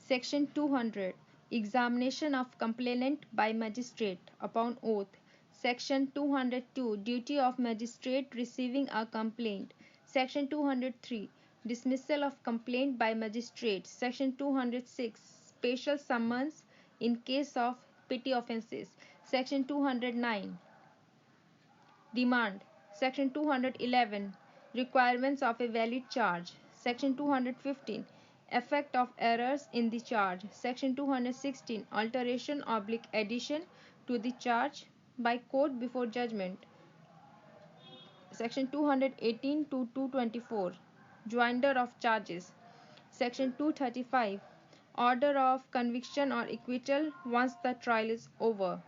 Section 200. Examination of complainant by magistrate upon oath. Section 202. Duty of magistrate receiving a complaint. Section 203. Dismissal of complaint by magistrate. Section 206. Special summons in case of petty offences. Section 209. Demand. Section 211. Requirements of a valid charge. Section 215. Effect of errors in the charge. Section 216. Alteration/addition to the charge by court before judgment. Section 218 to 224. Joinder of charges. Section 235. Order of conviction or acquittal once the trial is over.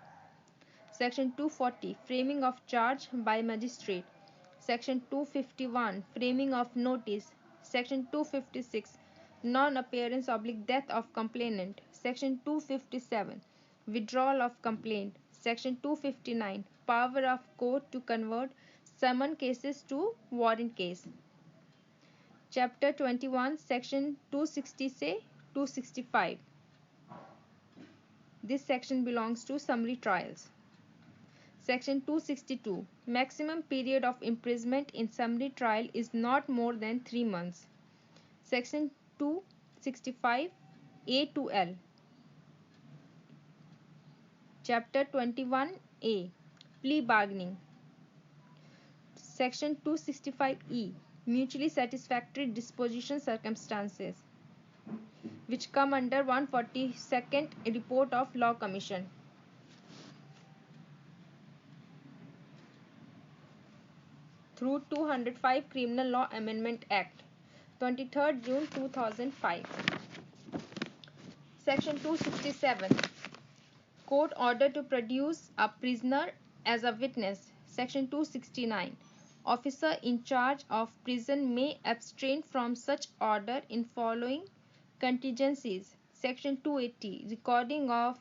Section 240. Framing of charge by magistrate. Section 251. Framing of notice. Section 256. Non-appearance/death of complainant. Section 257. Withdrawal of complaint. Section 259. Power of court to convert summon cases to warrant case. Chapter 21. Section 260 से 265. This section belongs to summary trials. Section 262. Maximum period of imprisonment in summary trial is not more than 3 months. Section 265 A to L. Chapter 21A. Plea bargaining. Section 265E. Mutually satisfactory disposition circumstances, which come under 142nd Report of Law Commission. Through 205 Criminal Law Amendment Act, 23rd June 2005. Section 267. Court order to produce a prisoner as a witness. Section 269. Officer in charge of prison may abstain from such order in following contingencies. Section 280. Recording of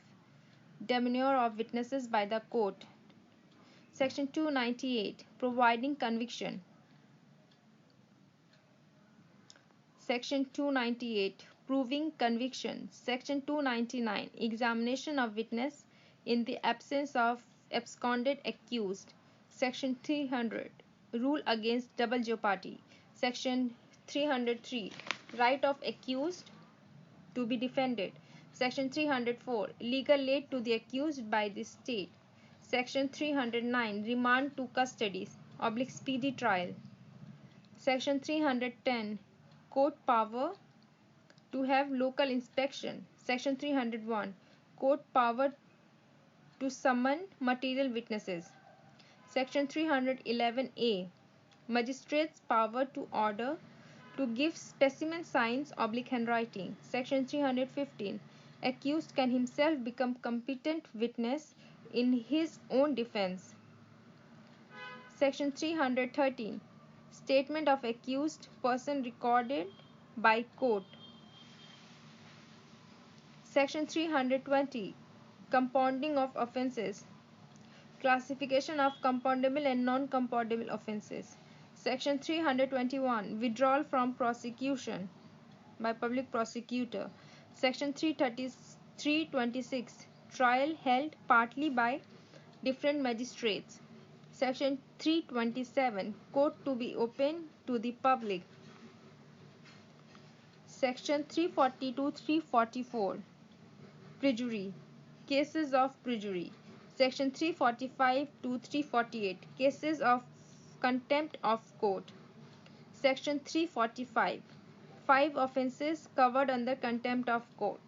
demeanor of witnesses by the court. Section 298. Providing conviction. Section 298. Proving conviction. Section 299. Examination of witness in the absence of absconded accused. Section 300. Rule against double jeopardy. Section 303. Right of accused to be defended. Section 304. Legal aid to the accused by the state. Section 309. Remand to custody / speedy trial. Section 310. Court power to have local inspection. Section 301. Court power to summon material witnesses. Section 311A. Magistrate's power to order to give specimen signs / handwriting. Section 315. Accused can himself become competent witness in his own defense. Section 313. Statement of accused person recorded by court. Section 320. Compounding of offences. Classification of compoundable and non-compoundable offences. Section 321. Withdrawal from prosecution by public prosecutor. Section 326. Trial held partly by different magistrates. Section 327. Court to be open to the public. Section 340 to 344. Perjury. Cases of perjury. Section 345 to 348. Cases of contempt of court. Section 345. 5 offences covered under contempt of court.